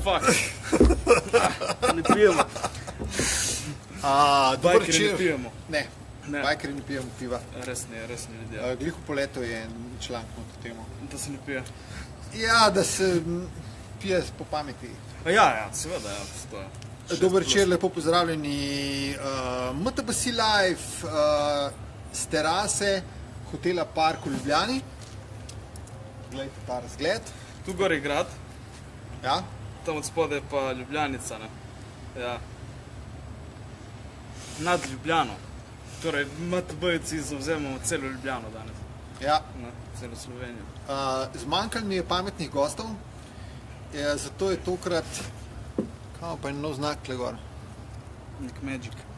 Fuck. Ne pijemo. Bajkeri ne pijemo. Ne, bajkeri ne pijemo piva. Res ne ljudje. Glih v poletu je en članek na to temo. Da se ne pije. Ja, da se pije po pameti. Ja, seveda, ja, to je. Dober večer, lepo pozdravljeni. MTBC Live z terase hotela Park v Ljubljani. Glejte ta razgled. Tu gor je grad. Ja. Tam od spodaj je pa Ljubljanica, ne? Ja. Nad Ljubljano. Torej, MTB-jci zavzemamo celo Ljubljano danes. Ja. Celo Slovenijo. Zmanjkalo mi je pametnih gostov, zato je tokrat, kaj pa je nov znak tle gor?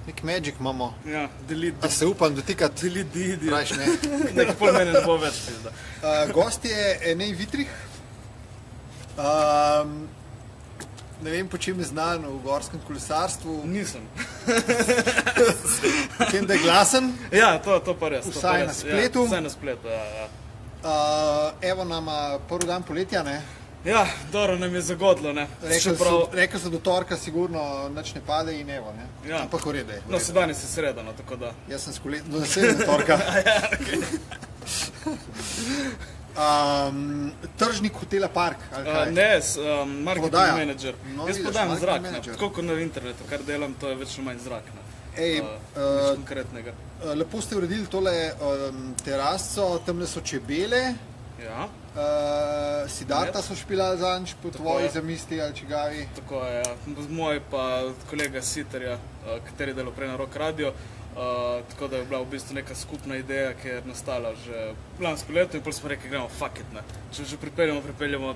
Nek magic imamo. Ja, delete. A se upam dotikati? Delete, Rajš ne. Nekaj pol mene ne bo več pizda. Gost je Enej Vitrih. Ne vem, po čem je znan v gorskem kolesarstvu. Nisem. Tem, da je glasen. Ja, to pa res. Vsaj na spletu. Ja, vsaj na spletu, ja. Evo nama prvi dan poletja, ne? Ja, dobro nam je zagodlo, ne. Rekli so do torka sigurno nič ne pade in evo, ne. Ja. Ampak v redu je. No, se danes je sreda, no, tako da. Jaz sem do naslednjega torka. Ja, okej. Tržnik hotela Park, ali kaj? Ne, marketing manager. Jaz podajam zrak, ne. Tako kot na internetu, kar delam, to je več manj zrak, ne. Več konkretnega. Lepo ste uredili tole teraso, tamle so čebele. Ja. Siddharta so špila zadnjič po tvoji zamisli ali čigavi. Tako je, ja. Moj pa kolega Siterja, kateri delo prej na Rock Radio, tako da je bila v bistvu neka skupna ideja, ki je nastala že lansko leto in potem smo rekli, gremo fuck it, ne. Če že pripeljamo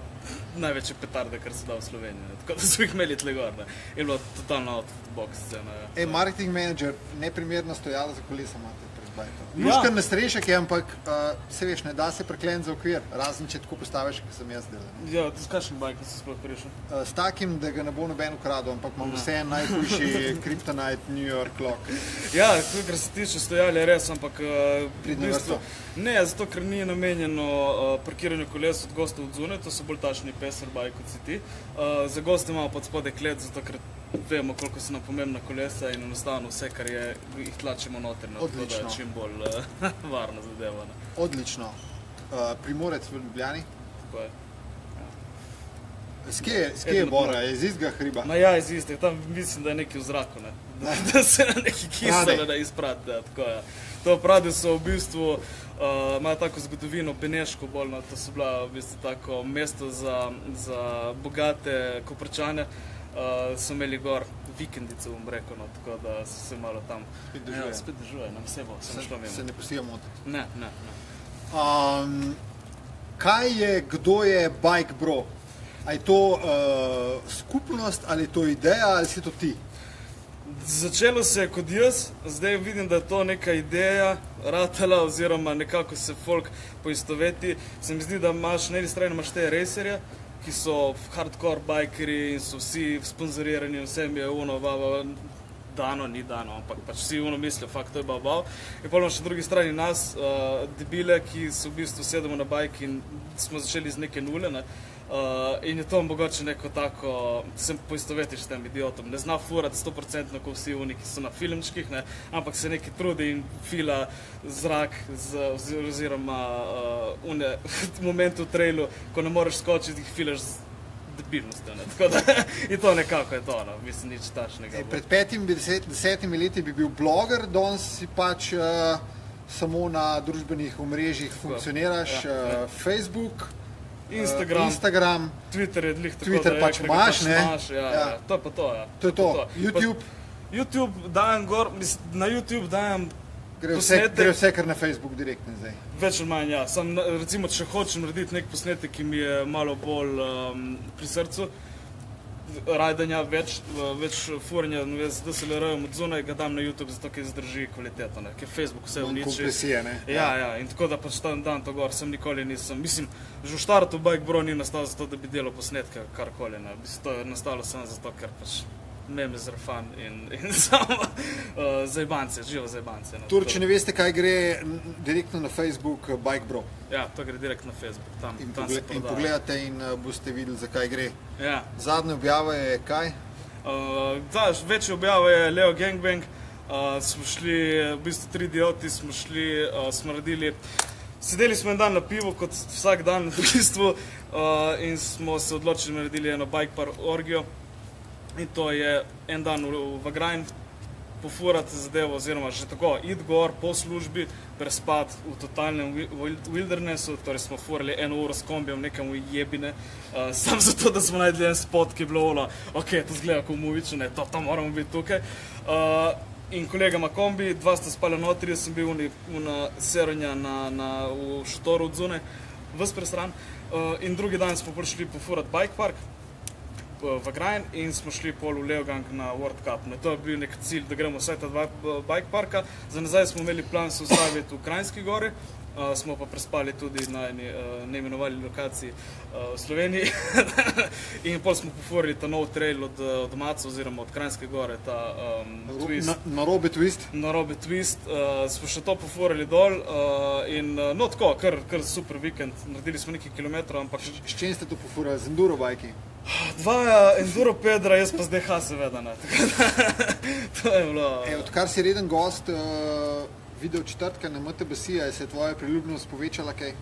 največje petarde, kar se da v Sloveniji, ne. Tako da smo jih imeli tle gor, ne. Je bilo totalno out of the box scena, ja. Marketing manager, neprimerna stojala za kolesa imate pred bajtom. Luškan nastrešek je, ampak se veš, ne da se prekleniti za okvir, razen če tako postaviš, kot sem jaz delal. Ja, s kakšnim bajkom si sploh prišel? S takim, da ga ne bo noben ukradel, ampak imam vse najhujši Kryptonite New York Lock. Ja, kar se tiče stojali, je res, ampak Pridne vrsto? Ne, zato ker ni namenjeno parkiranju koles od gostov od zunaj, to so bolj tačni peser baj kot si ti. Za goste imamo pod spodaj klet, zato ker vemo, koliko so nam pomembna kolesa in enostavno vse, kar je, jih tlačimo noter, tako da je čim bolj varna zadeva. Odlično. Primorec v Ljubljani? Tako je. Skje je Bora? Je iz istega hriba? Ma ja, iz istega. Tam mislim, da je nekaj v zraku, ne. Da se na neki kisele da izprati, ja, tako je. To Prade so v bistvu, imajo tako zgodovino Beneško bolj, no, to so bila v bistvu tako mesto za bogate Koprčane, so imeli gor vikendice, bom rekel, no, tako da so se malo tam spet držuje, nam vse bo, samo što vemo. Se ne pustijo motiti? Ne. Kaj je, kdo je Bike Bro? A je to skupnost, ali je to ideja, ali si to ti? Začelo se je kot jaz, zdaj vidim, da je to neka ideja ratala oziroma nekako se folk poistoveti. Se mi zdi, da imaš na eni strani imaš te racerje, ki so hardcore bikeri in so vsi sponzorirani, vsem je dano, ni dano, ampak pač vsi mislijo, fakt, to je bav. In potem še na drugi strani nas, debile, ki so v bistvu sedemo na bajk in smo začeli z neke nule, ne. In je to mogoče neko tako, se poistovetiš s tem idiotom, ne zna furati 100% kot vsi oni, ki so na filmčkih, ne, ampak se neki trudi in fila zrak oziroma v momentu v trailu, ko ne moreš skočiti, jih filaš z debilnostjo, ne, tako da in to nekako je to, no, mislim, nič tačnega. Pred 5-10 leti bi bil bloger, danes si pač samo na družbenih omrežjih funkcioniraš, Facebook, Instagram, Twitter je dlih tako, Twitter pač imaš, ne? Ja, to je pa to, ja. To je to. YouTube dajem gor, na YouTube dajem posnetek. Gre vse kar na Facebook direktno zdaj. Več ali manj, ja. Sam, recimo, če hočem narediti nek posnetek, ki mi je malo bolj pri srcu, rajdanja, več furanja z DSLR-jem od zunaj, ga dam na YouTube, zato ker zdrži kvaliteto, ne, ker Facebook vse uniči. Kompresije, ne? Ja, in tako da pač dan to gor, sem nikoli nisem, mislim, že v štartu Bike Bro ni nastal zato, da bi delal posnetke karkoli, ne, to je nastalo samo zato, ker pač meme za fan in samo zajbance, živo zajbance. No. Torej, če ne veste, kaj gre direktno na Facebook, Bike Bro. Ja, to gre direktno na Facebook, tam se prodaja. In pogledate in boste videli, zakaj gre. Ja. Zadnja objava je kaj? Večja objava je Leo Gangbang. Smo šli, v bistvu 3 idioti, smo naredili, sedeli smo en dan na pivu, kot vsak dan v bistvu, in smo se odločili naredili eno bike park orgijo. In to je en dan v Vagrajn pofurati zadevo, oziroma že tako, iti gor po službi, prespati v totalnem wildernessu, torej smo furali 1 uro s kombijem nekam v jebine, samo zato, da smo najdli en spot, ki je bilo ono, ok, to zgleda kot v moviču, ne, to moramo biti tukaj. In kolega ima kombi, 2 sta spala notri, jaz sem bil na seronja v šotoru od zune, ves presran, in drugi dan smo prišli pofurati bike park, v Vagrajn in smo šli pol v Leogang na World Cup. To je bil nek cilj, da gremo vsaj ta 2 bike parka. Za nazaj smo imeli plan se ustaviti v Kranjski gori, smo pa prespali tudi na eni neimenovali lokaciji v Sloveniji. In pol smo pofurili ta nov trail od Maca oziroma od Kranjske gore, ta twist. Narobe twist. Narobe twist. Smo še to pofurili dol in no tako, kar super vikend. Naredili smo nekaj kilometrov, ampak... S čem ste to pofurali? Z enduro bajki? 2 enduro pedra, jaz pa zdaj seveda ne. To je bilo... Odkar si reden gost video četrtka na MTBC-a, se je tvoja priljubljenost povečala kaj?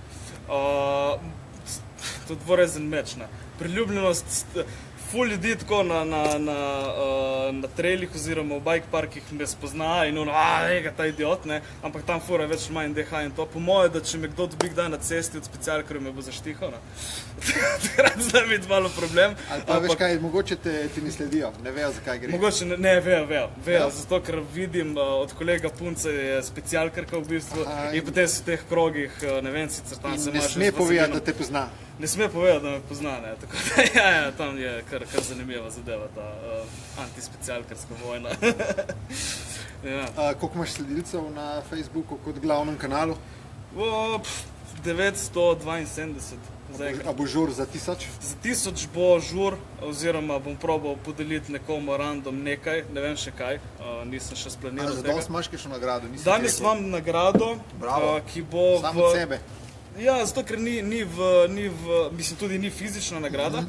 To je dvorezen meč, ne. Priljubljenost, ful ljudi tako na trailih oziroma v bike parkih me spozna in ono, ta idiot, ne, ampak tam fura več manj DH in to. Po moje, da če me kdo dobi kdaj na cesti od specialkarjev, me bo zaštihal, ne. Takrat zna biti malo problem. Ali pa veš kaj, mogoče ti ne sledijo, ne vejo, zakaj gre. Mogoče ne, vejo, zato ker vidim od kolega Punce je specialkarka v bistvu in potem so v teh krogih, ne vem, sicer tam se imaš... Ne sme povedati, da te pozna. Ne sme povedati, da me pozna, ne, tako da ja, tam je kar zanimiva zadeva, ta antispecialkarska vojna. Koliko imaš sledilcev na Facebooku kot glavnem kanalu? 972. A bo žur za 1000? Za 1000 bo žur, oziroma bom probal podeliti nekomu random nekaj, ne vem še kaj, nisem še splaniral tega. Za danes imaš kakšno nagrado? Danes imam nagrado, ki bo v... Samo od sebe? Ja, zato ker mislim, tudi ni fizična nagrada,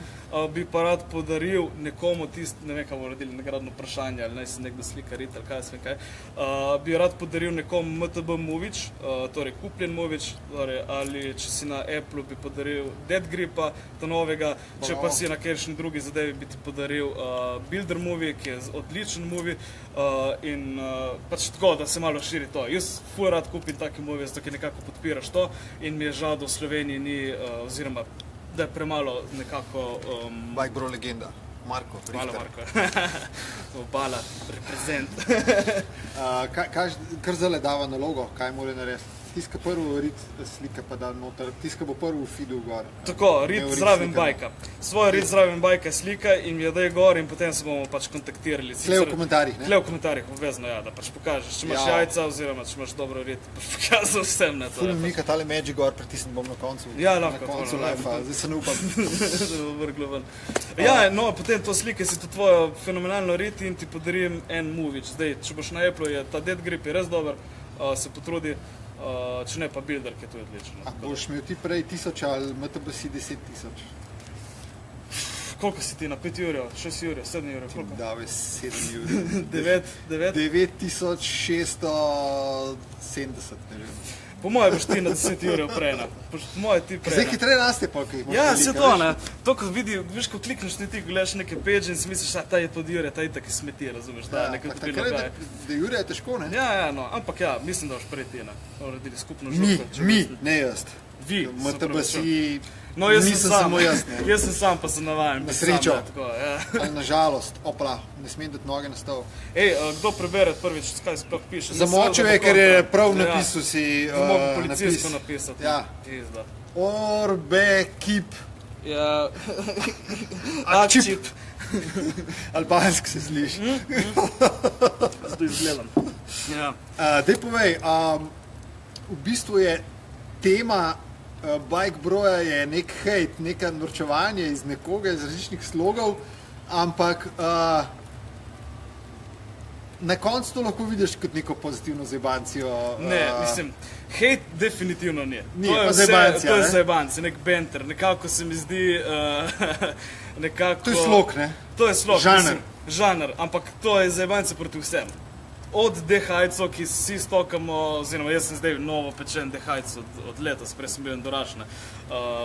bi pa rad podaril nekomu ne vem, kaj bomo naredili, nagradno vprašanje, ali naj se nekdo slika rit, ali kaj se vem kaj, bi rad podaril nekomu MTB Movič, torej kupljen Movič, ali če si na Apple bi podaril Dead Gripa, ta novega, če pa si na kakšni drugi zadevi bi ti podaril Builder Movie, ki je odličen movie, in pač tako, da se malo širi to. Jaz ful rad kupim taki movie, zato ker nekako podpiraš to in mi je žal, da v Sloveniji ni, oziroma da je premalo nekako... Bike Bro legenda, Marko. Hvala, Marko. Obala, reprezent. Kar zdaj dava nalogo, kaj mora narediti? Tiska prvo rit slika pa da noter, tiska bo prvo v feedu gor. Tako, rit zraven bajka. Svoj rit zraven bajka slika in mi jo daj gor in potem se bomo pač kontaktirali. Tle v komentarjih, ne? Tle v komentarjih, obvezno, ja, da pač pokažeš. Če imaš jajca oziroma če imaš dobro rit, pač pokazal vsem, ne. Ful Mika, tale Magic gor pritisnem bom na koncu. Ja, lahko. Na koncu life-a, zdaj se ne upam. Da bo vrglo ven. Ja, no, potem to slike si to tvojo fenomenalno rit in ti podarim en movič. Zdaj, če boš na Apple, je ta Dead Grip je res dober, se potrudi. Če ne pa Builder, ki je to odlično. A boš imel ti prej 1000 ali MTB si 10 000? Koliko si ti na 5 jurjev, 6 jurjev, 7 jurjev, koliko? Dave 7 jurjev. 9? 9670, ne vem. Po moje boš ti na 10 jurjev prej, ne? Po moje ti prej, ne? Zdaj hitreje raste pa, kaj imaš velika, ja, se to, ne? To, ko vidiš, ko klikneš ti gledaš neke page in si misliš, ta je pod Jurje, ta je taki smeti, razumeš, da je nekaj prilagaja. Da Jurje je težko, ne? Ja, no, ampak ja, mislim, da boš prej ti, ne? Uredili skupno žurko. Mi, ne jaz. Vi, MTB si... No, jaz nisem samo jaz, ne. Jaz sem sam, pa sem navajen. Na srečo. Ja. Na žalost, opla, ne smem dati noge na stol. Kdo prebere prvič, kaj sploh piše? Zamočil je, ker je prav napisal si mogo policijsko napisati. Ja. Orbe kip. Ja. Akčip. Albansk se sliši. Zato izgledam. Ja. Dej povej, v bistvu je tema Bike Broja je nek hejt, neka norčevanje iz nekoga, iz različnih slogov, ampak na koncu to lahko vidiš kot neko pozitivno zebancijo. Ne, mislim, hejt definitivno ni. Ni, To je pa vse, zebancija, to je ne? zebancija, nek banter, nekako se mi zdi, nekako... To je slog, ne? To je slog, Žanr. mislim, žanr, ampak to je zebancija proti vsem. Od dehajcov, ki vsi stokamo, oziroma jaz sem zdaj novo pečen dehajc od letos, prej sem bil endurašna,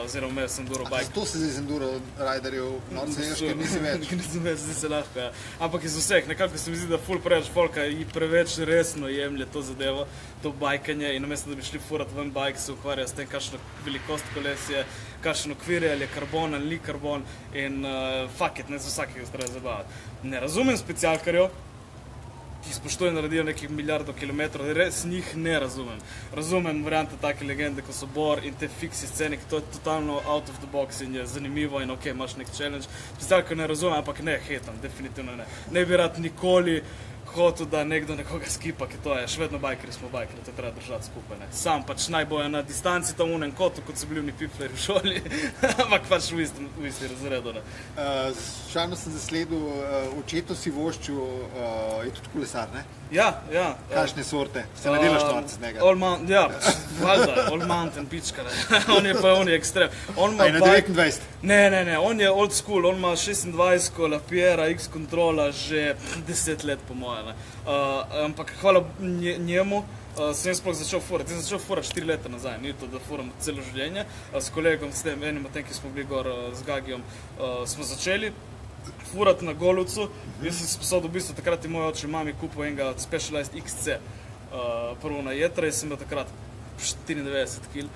oziroma imel sem enduro bike. Zato se zdaj z enduro riderjev norce ješ, ker nisi več. Nisem več, zdaj se lahko, ja. Ampak iz vseh, nekako se mi zdi, da ful preveč folka in preveč resno jemlje to zadevo, to bajkanje in namesto, da bi šli furat ven bajk, se ukvarja s tem, kakšno velikost koles je, kakšen okvir je, ali je karbon ali ni karbon in fuck it, ne za vsakega se treba zabavati. Ne razumem specialkarjev, ki spoštuje naredijo nekih milijardo kilometrov, res njih ne razumem. Razumem variante take legende, kot so Bor in te fiksi scene, ki to je totalno out of the box in je zanimivo in ok, imaš nek challenge. Specialko ne razumem, ampak ne hetam, definitivno ne. Ne bi rad nikoli hotel, da nekdo nekoga skipa, ki to je, še vedno bajkeri smo bajkeri, to treba držati skupaj, ne. Sam pač najboje na distanci tam v unem kotu, kot so bili oni pifleri v šoli, ampak pač v isti razredu, ne. Šalno sem zasledil, očetu si voščil, je tudi kolesar, ne? Ja. Kakšne sorte? Se ne delaš norce z njega? Ja, valjda, All Mountain pička, ne. On je pa ekstrem. On ima Na 29. Ne, on je old school, on ima 26 Lapiera, X-Controla že 10 let po moje, ne. Ampak hvala njemu, sem sploh začel furati. Sem začel furati 4 leta nazaj, ni to, da furam celo življenje. S kolegom, s tem enim, tem, ki smo bili gor z Gagijom, smo začeli furati na Golovcu. Jaz sem sposobil v bistvu takrat moj oče mami kupil enega Specialized XC, prvo na jetra, jaz sem imel takrat 94 kg.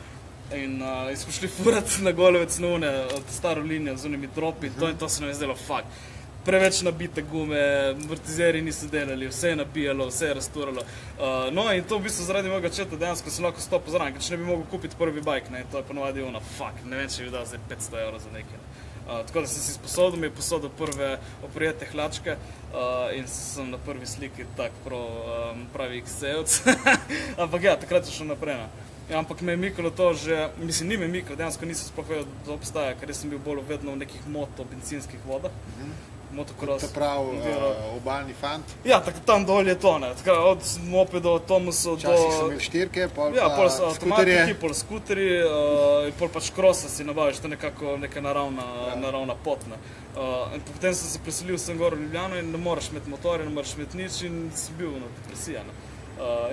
In smo šli furati na Golovec na une, staro linijo z unimi dropi, to se nam je zdelo fuck. Preveč nabite gume, amortizeri niso delali, vse je nabijalo, vse je rasturalo. No in to v bistvu zaradi mojega četa dejansko sem lahko stopil zraven, ker če ne bi mogel kupiti prvi bike, ne, to je ponovadi ono, fuck, ne vem, če bi dal zdaj 500 € za nekaj. Tako da sem si sposodil, mi je posodil prve oprijete hlačke in sem na prvi sliki tak pravi XC-ovc. Ampak ja, takrat je šel naprej. Ja, ampak me je mikalo to že, mislim, ni me mikalo, dejansko nisem sploh vedel, da obstaja, ker sem bil bolj vedno v nekih bencinskih vodah. Motocross. To pravi obalni fant. Ja, tam dol je to, ne. Od mopedov, Tomusov do... Včasih sem imel štirke, pol pa avtomatiki, pol skuteri, pol pač krosa si nabaviš, to je nekako neka naravna pot, ne. In potem sem se preselil sem gor v Ljubljano in ne moreš imeti motorja, ne moreš imeti nič in si bil na depresija, ne.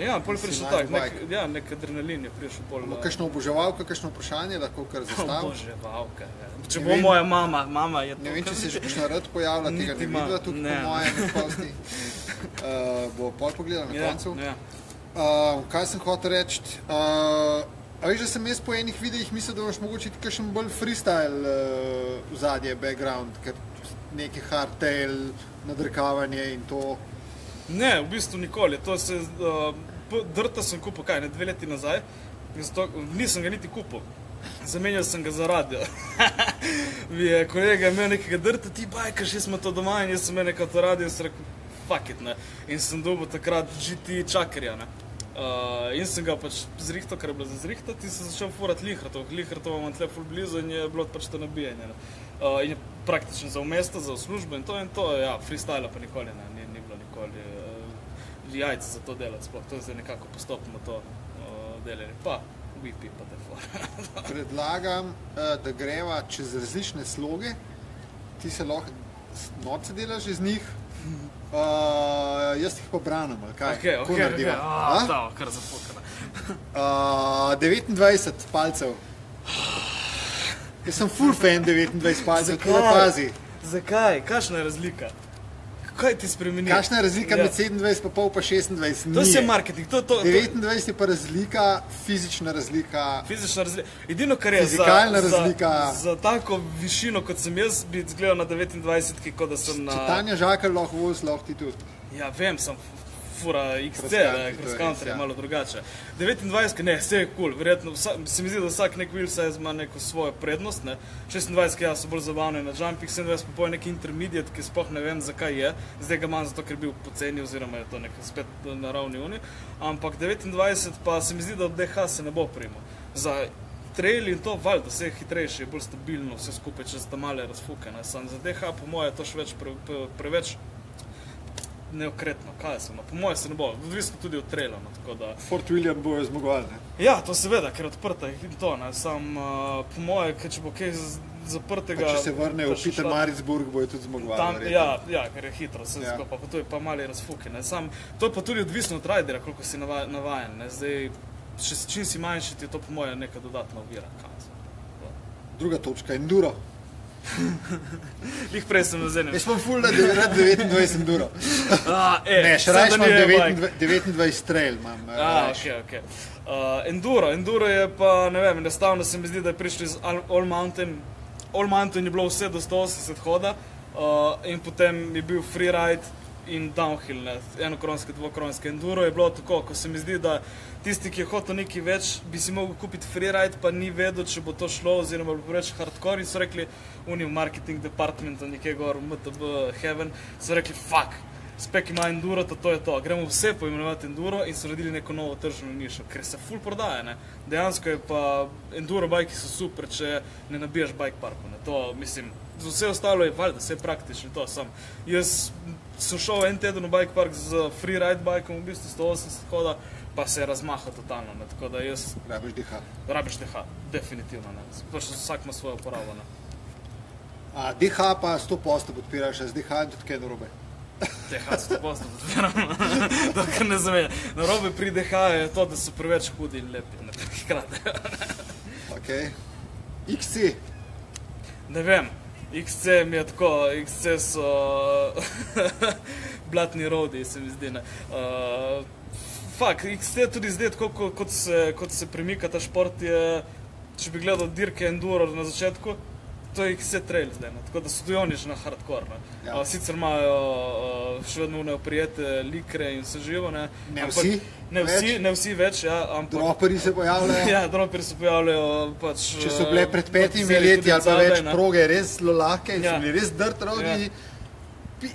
Ja, pol je prišel tak, nek adrenalin je prišel pol... Kakšno oboževalka, kakšno vprašanje, lahko kar zastavim? Oboževalka, ja. Če bo moja mama je to... Ne vem, če se že kakšna rad pojavila, tega ne videla, tudi po mojem posti. Bo pol pogledala na koncu. Kaj sem hotel reči? A veš, da sem jaz po enih videih mislil, da imaš mogoče kakšen bolj freestyle vzadje, background, ker neki hardtail, nadrkavanje in to... Ne, v bistvu nikoli. To se, drta sem kupil, 2 leti nazaj, nisem ga niti kupil. Zamenjal sem ga za radio. Mi je kolega imel nekega drta, ti bajkaš, jaz smo to doma in jaz sem imel nekaj to radio in sem rekel, fuck it, ne. In sem dobil takrat GT Čakarja, ne. In sem ga pač zrihtal, kar je bilo za zrihtati, in sem začel furati Lihratov. Lihratov imam tle ful blizu in je bilo pač to nabijanje, ne. In je praktično za v mesto, za v službo in to, ja, freestyla pa nikoli ne, ni bilo nikoli jajce za to delati sploh, to je zdaj nekako postopno to delali, pa whipi pa te fora. Predlagam, da greva čez različne sloge, ti se lahko norce delaš iz njih, jaz jih pa branim, ali kaj? Ok, kar zafukana. 29 palcev. Jaz sem full fan 29 palcev, tako da pazi. Zakaj? Kakšna je razlika? Kaj ti spremeni? Kakšna je razlika med 27,5 pa 26? To je marketing. 29 je pa razlika, fizična razlika. Fizična razlika. Edino, kar je za tako višino, kot sem jaz, bi izgledal na 29, kot da sem na... Če Tanja Žakar lahko vozi, lahko ti tudi. Ja, vem, sem fura XC, cross country je malo drugače. 29, ne, vse je cool, verjetno, se mi zdi, da vsak nek wheel size ima neko svojo prednost, ne. 26, ja, so bolj zabavne na jumpih, 27 pa je nek intermediate, ki sploh ne vem, zakaj je. Zdaj ga imam zato, ker je bil poceni, oziroma je to nek spet na ravni uni. Ampak 29 pa se mi zdi, da od DH se ne bo primal. Za trail in to, valjda, vse je hitrejše, je bolj stabilno, vse skupaj, če sta male razfuke, ne. Sam za DH, po moje, je to še preveč neokretno, kaj se, no, po mojem se ne bo, odvisno tudi od traila, no, tako da. Fort William bojo zmagovali, ne? Ja, to seveda, ker je odprta in to, ne, sam po mojem, če bo kaj zaprtega... Pa če se vrne v Pietermaritzburg, bojo tudi zmagovali. Ja, ker je hitro, vse skupaj, pa to je pa mali razfuki, ne, sam, to je pa tudi odvisno od rajdera, koliko si navajen, ne, zdaj, čim si manjši, ti je to po mojem neka dodatna ovira, kaj se. Druga točka, enduro. Lih prej sem vzeli. Jaz sem ful na 29 enduro. Ne, še raje imam 29 trail. Ok. Enduro je pa, ne vem, enostavno se mi zdi, da je prišli iz All Mountain. All Mountain je bilo vse do 180 hoda in potem je bil freeride in downhill, ne, enokronske, dvokronske. Enduro je bilo tako, ko se mi zdi, da tisti, ki je hotel nekaj več, bi si mogel kupiti freeride, pa ni vedel, če bo to šlo, oziroma bo preveč hardcore in so rekli, oni v marketing departmentu, nekje gor v MTB Heaven, so rekli, fuck, spek ima enduro, to je to. Gremo vse poimenovati enduro in so radili neko novo tržno nišo, ker se ful prodaja, ne. Dejansko je pa enduro bajki so super, če ne nabijaš bike parku, ne. To, mislim, vse ostalo je valjda, vse praktično to sam. Jaz sem šel en teden v bike park z freeride bajkom, v bistvu 180 hoda, pa se je razmahal totalno, ne, tako da jaz... Rabiš DH. Rabiš DH, definitivno, ne. Vsak ima svojo uporabo, ne. DH pa 100% podpiraš, z DH in tudi kaj narobe. DH 100% podpiram, to kar ne zamenja. Narobe pri DH je to, da so preveč hudi in lepi, ne, hkrati. Ok. XC? Ne vem, XC mi je tako, XC so blatni rodi, se mi zdi, ne. Fakt, XC tudi zdaj, kot se premika ta šport, je, če bi gledal dirke enduro na začetku, to je XC trail zdaj, ne, tako da so tudi oni že na hardcore, ne. Ja. Sicer imajo še vedno neoprijete likre in vse živo, ne. Ne vsi? Ne vsi več, ja, ampak... Droperi se pojavljajo? Ja, droperi se pojavljajo, pač... Če so bile pred 5 leti ali pa več proge res zelo lahke in so bili res dirt roadi,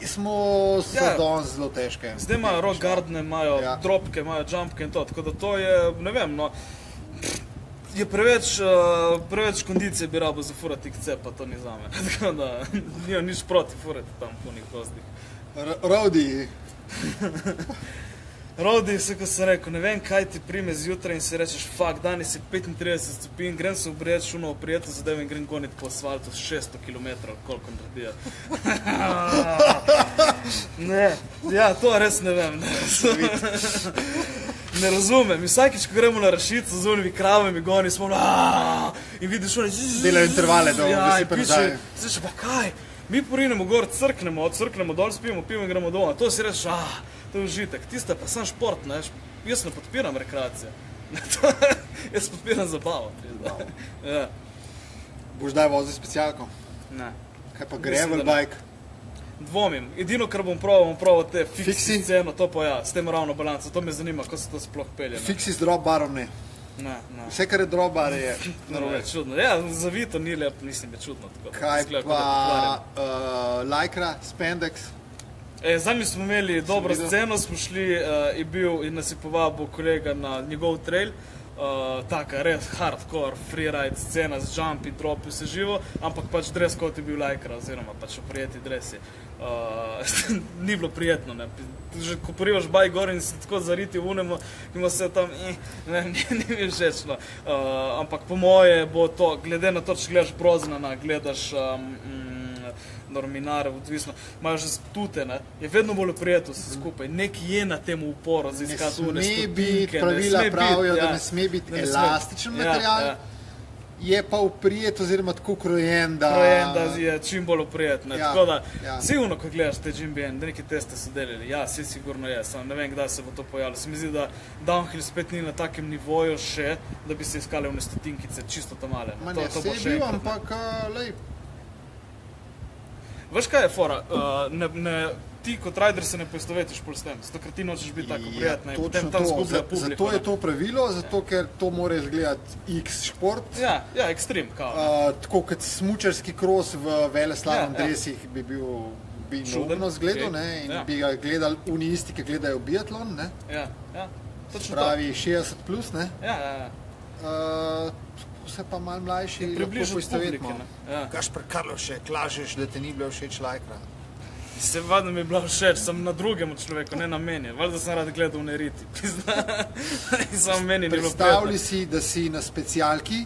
smo danes zelo težke. Zdaj imajo rock gardene, imajo dropke, imajo jumpke in to, tako da to je, ne vem, no, je preveč kondicije bi rabo za furati XC, pa to ni zame, tako da nijo nič proti furati tam punih gozdih. Roadi. Roadi, vse ko sem rekel, ne vem, kaj ti prime zjutraj in si rečeš, fuck, danes je 35 stopinj, grem se obrijeti šuno oprijetno zadevo in grem goniti po asfaltu 600 km, koliko naredijo. Ne, ja, to res ne vem. Ne razumem, vsakič, ko gremo na Rašico z onimi kravami, goni smo in vidiš oni... Delajo intervale, da si prezaj. Zdaj, pa kaj? Mi porinemo gor, crknemo dol, spijemo pivo in gremo doma. To si rečeš, to je užitek. Tiste pa sam šport, ne, jaz ne podpiram rekreacije. Jaz podpiram zabavo. Ja. Boš daj vozil specialko? Ne. Kaj pa gravel bike? Dvomim. Edino, kar bom probal te fiksi ceno, to pa ja, s tem ravno balanco. To me zanima, ko se to sploh pelje. Fiksi z drop barom ne. Ne. Vse, kar je drop bar je... Narobe, čudno. Ja, zavito ni lep, mislim, je čudno. Kaj pa Lycra, Spandex? Zdaj smo imeli dobro sceno, smo šli, je bil in nas je povabil kolega na njegov trail, taka res hardcore freeride scena z jump in drop vse živo, ampak pač dress code je bil Lycra, oziroma pač oprijeti dresi. Ni bilo prijetno, ne. Že ko porivaš baj gor in si tako zariti v unemu, ima se tam, ni mi všečno. Ampak po moje bo to, glede na to, če gledaš Broznana, gledaš Norminare, odvisno, imajo že stute, ne, je vedno bolj prijetno vse skupaj. Nek je na tem uporu za iskati une stopinke. Pravila pravijo, da ne sme biti elastičen material, je pa uprijet oziroma tako krojen, da je čim bolj uprijet. Tako da, sigurno, ko gledaš te GMBN, da neki teste so delili, ja, vsi sigurno je, samo ne vem, kdaj se bo to pojavilo. Se mi zdi, da downhill spet ni na takem nivoju še, da bi se iskali une stotinkice, čisto tamale. Ma ne, se je bil, ampak lej. Veš kaj je fora, ti kot rider se ne poistovetiš pol s tem, zato ker ti nočeš biti tako prijetna in potem tam zgublja publiko. Zato je to pravilo, zato ker to mora izgledati X šport. Ja, ekstrem, kao. Tako kot smučarski kros v veleslalom dresih bi neumno zgledal, ne, in bi ga gledali oni isti, ki gledajo biatlon, ne. Ja, točno to. Pravi 60 plus, ne. Ja. Vse pa malo mlajši lahko poistovetimo. Gašper Karlovšek, lažeš, da te ni bilo všeč Lycra. Se vadno mi je bila všeč, sem na drugemu človeku, ne na meni. Valjda sem rad gledal v Neriti. In samo meni ni bilo predstavljaj si, da si na specialki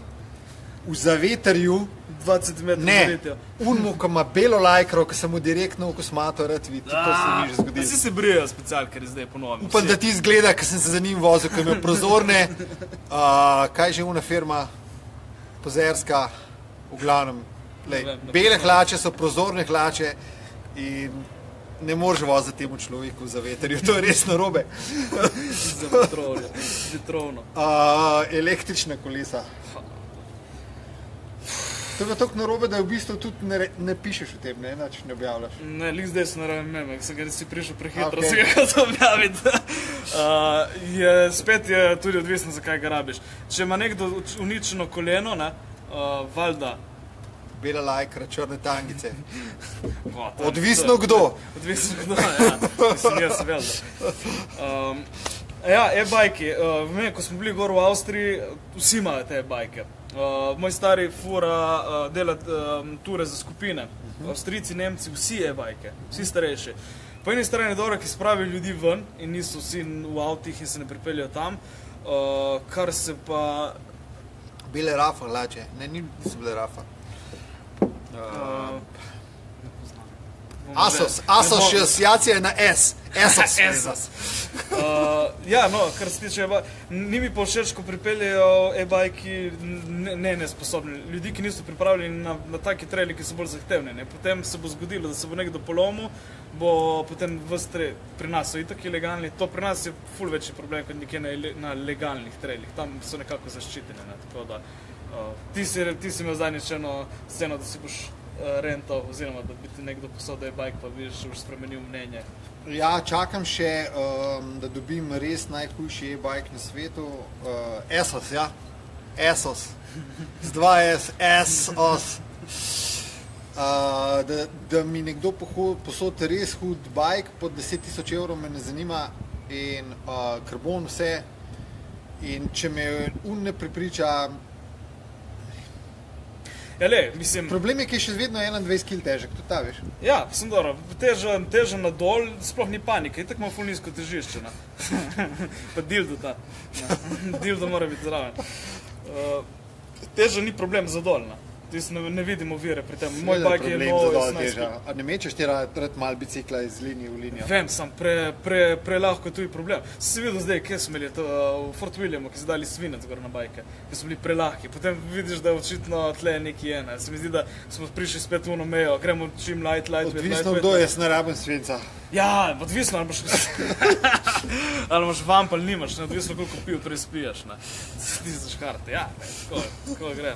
v zavetrju 20 metrov zavetja. Unmu, ko ima belo lajkro, ko se mu direktno v kosmato rad vidi. To se mi že zgodilo. Vsi se brijejo specialke, ker je zdaj ponovno. Upam, da ti izgleda, ker sem se za njim vozil, ker imel prozorne, kaj že una firma, pozerska, v glavnem. Bele hlače so prozorne hlače in ne moreš voziti temu človeku v zavetrju, to je res narobe. Za vetrovno. Električna kolesa. To je tako narobe, da v bistvu tudi ne pišeš o tem, ne objavljaš. Ne, lik zdaj sem naravim meme, ker sem ga si prišel prehitro, se ga hotel objaviti. Spet je tudi odvisno, zakaj ga rabiš. Če ima nekdo uničeno koleno, valjda. Bela lajkra, črne tangice. Odvisno kdo. Odvisno kdo, ja. Mislim, jaz valjda. E-bajki. Ko smo bili gor v Avstriji, vsi imajo te e-bajke. Moj stari fura dela ture za skupine. Avstrijci, Nemci, vsi e-bajke, vsi starejši. Po eni strani je dobro, ki spravijo ljudi ven in niso vsi v avtih in se ne pripeljajo tam. Kar se pa... Bele Rafa hlače, ne, niso bile Rafa. Asos, asociacija je na S. Esos. Ja, no, kar se tiče ni mi pa všeč, ko pripeljejo e-bajki nesposobni. Ljudi, ki niso pripravljeni na taki traili, ki so bolj zahtevni. Potem se bo zgodilo, da se bo nekdo polomil, bo potem pri nas so itak ilegalni. To pri nas je ful večji problem, kot nekje na legalnih trailih. Tam so nekako zaščiteni. Tako da ti si imel zadnjič eno sceno, da si boš rental, oziroma da bi ti nekdo posodil e-bike, pa bi že spremenil mnenje. Ja, čakam še, da dobim res najhujši e-bike na svetu. Esos, ja. Esos. Z 2S, Esos. Da mi nekdo posodi res hud bike, pod 10.000 evrov me ne zanima in karbon vse. In če me ne prepriča... Problem je, ki je še vedno 21 kg težek, tudi ta, veš? Ja, sem dobro, teža na dol, sploh ni panike, itak ima ful nizko težišče. Pa dildo ta, dildo mora biti zraven. Teža ni problem za dol, ne vidimo vire pri tem. Moj bike je nov 18 kg. A ne mečeš ti rad malo bicikla iz linije v linijo? Vem, sam prelahko je tudi problem. Si videl zdaj, kje smo imeli v Fort Williamu, ki so dali svinec gor na bajke, ki so bili prelahki. Potem vidiš, da očitno tle nekaj je. Se mi zdi, da smo prišli spet v ono mejo, gremo čim light. Odvisno kdo, jaz ne rabim svinca. Ja, odvisno, ali imaš vamp ali nimaš, odvisno koliko piv prej spijaš. Ti za škarte, ja, tako gre,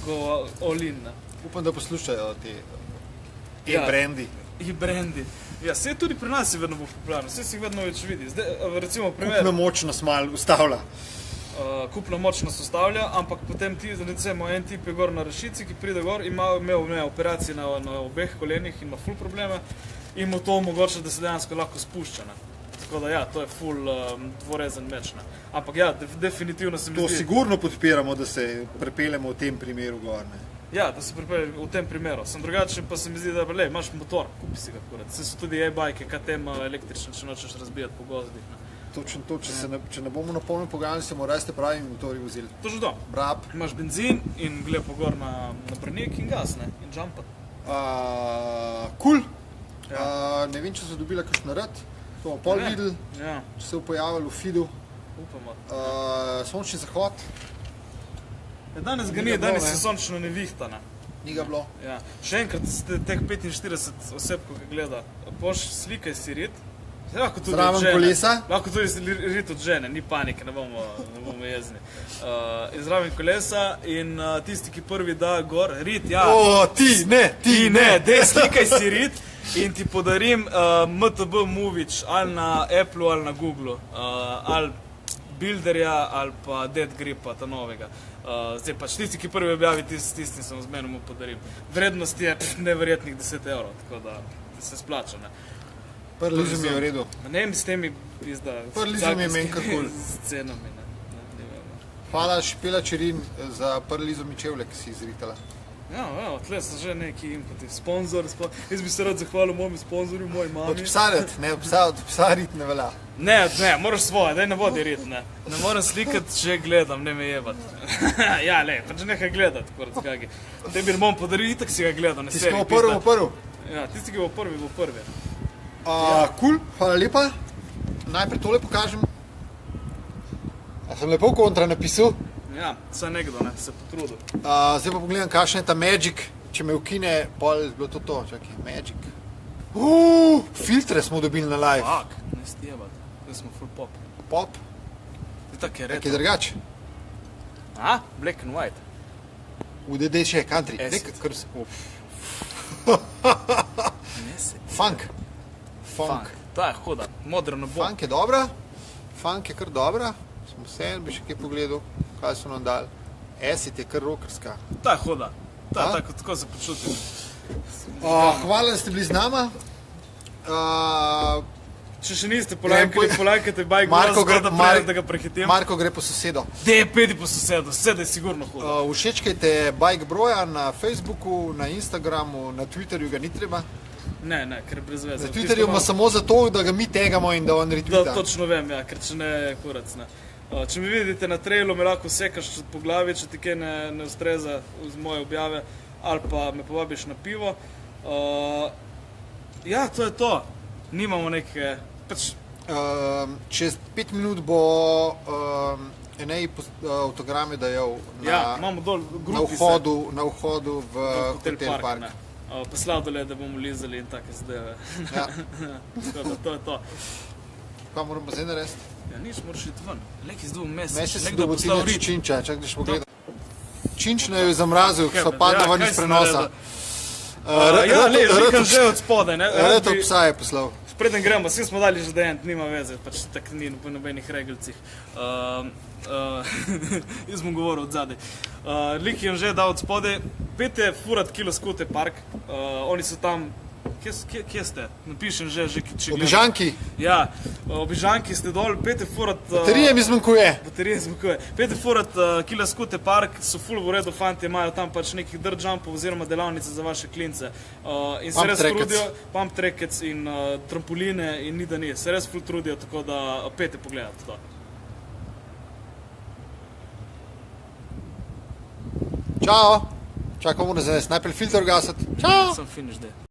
tako all-in. Upam, da poslušajo ti e-brendi. E-brendi. Ja, vse tudi pri nas je vedno bolj popularno, vse si jih vedno več vidi. Recimo primer... Kupna moč nas malo ustavlja. Kupna moč nas ustavlja, ampak potem ti, recimo, en tip je gor na Rašici, ki pride gor, imel operacije na obeh kolenih in ima ful probleme in mu to omogoča, da se dejansko lahko spušča. Tako da ja, to je ful dvorezen meč. Ampak ja, definitivno se mi zdi... To sigurno podpiramo, da se prepeljemo v tem primeru gor. Ja, da se prepeljemo v tem primeru. Sem drugače, pa se mi zdi, da imaš motor, kupi si ga kurat. Se so tudi e-bajke, KTM električne, če nočeš razbijati po gozdih. Točno to, če ne bomo na polnem pogajali, se mora res te pravi motori vozili. Točno to. Brab. Imaš benzin in gled pogor na brnik in gas, ne? In jumpat. Cool. Ne vem, če so dobila kakšno rad. To bomo pol videli, če se bo pojavili v feedu. Upamo. Sončni zahod. Danes ga ni, danes je sončno nevihtana. Ni ga bilo. Še enkrat, teh 45 oseb, ko ga gleda, boš slikaj si rit. Zraven kolesa? Lahko tudi rit od žene, ni panike, ne bomo jezni. Zraven kolesa in tisti, ki prvi da gor, rit, ja. Ti ne, dej slikaj si rit. In ti podarim MTB Movič ali na Apple ali na Google, ali Builderja ali pa Dead Gripa, ta novega. Zdaj pač tisti, ki prvi objavi, tisti sem z menom mu podarim. Vrednost je neverjetnih 10 evrov, tako da se splača. Prlizum je v redu. Ne vem s temi pizda. Prlizum je meni kakul. S cenami, Hvala Špela Čerin za prlizum in čevlje, ki si izritala. Ja, tle so že neki inputi. Sponzor, jaz bi se rad zahvalil mojemu sponzorju, moji mami. Odpisariti, ne, odpisariti ne velja. Ne, moraš svoje, daj ne vodi rit, ne. Ne moram slikati, če gledam, ne me jebat. Ja, le, pač nekaj gledati, kurac kaki. Tebi bom podaril, itak si ga gledal, ne Tisti, ki bo prvi. Ja, tisti, ki bo prvi. Cool, hvala lepa. Najprej tole pokažem. A sem lepo kontra napisal? Ja, vsaj nekdo, ne, se potrudil. Zdaj pa pogledam, kakšen je ta Magic. Če me ukine, pol je bilo to. Čakaj, Magic. Filtre smo dobili na live. Fuck, ne stijebat. Zdaj smo full pop. Pop? Tak je retro. Kaj drugač? Black and white. UDD še je country. Funk. Ta je huda, moderno bo. Funk je dobra. Funk je kar dobra. Smo vse, bi še kaj pogledal, kaj so nam dali. Acid je kar rockerska. Ta je huda. Tako se počutim. Hvala, da ste bili z nama. Če še niste polajkajte Bike Bros, da ga prehitim. Marko gre po sosedo. Pedi po sosedo, vse da je sigurno huda. Všečkajte Bike Broja na Facebooku, na Instagramu, na Twitterju ga ni treba. Ne, ker je brez veze. Na Twitterju ima samo zato, da ga mi tegamo in da on retweeta. Da, točno vem, ja, ker če ne, kurac, ne. Če mi vidite na trailu, me lahko sekaš po glavi, če ti kaj ne ustreza z moje objave, ali pa me povabiš na pivo. Ja, to je to. Nimamo neke, pač... Čez 5 minut bo Enej avtograme dajal na vhodu v Hotel Park. Poslal dole, da bomo lizali in take zadeve. Ja. To je to. Kaj moramo zdaj narediti? Ja, nič, moraš iti ven. Leki zdobu mesec. Mesec si dobo cineč Činča, čak daš pogledati. Činč ne je zamrazil, so padla ven iz prenosa. Ja, ne, likam že od spodaj, ne. Reto psa je poslal. Preden gremo, vsi smo dali že dejent, nima veze, pač tak ni po nobenih regelcih. Jaz bom govoril od zadaj. Lik je že dal od spodaj, pete furat Kilo Skute Park, oni so tam, kje ste? Napišem že, če gledam. Obižanki? Ja, Obižanki ste dol, pete furat... Baterije mi zmanjkuje. Pete furat Kilo Skute Park, so full v redu fanti, imajo tam pač nekih dirt jumpov oziroma delavnice za vaše klince. In se res trudijo, pump trackets in trampoline in ni da ni, se res full trudijo, tako da pete pogledati to. Čao. Čakamo na zanes, najprej filter gasati. Čao. Sem finish day.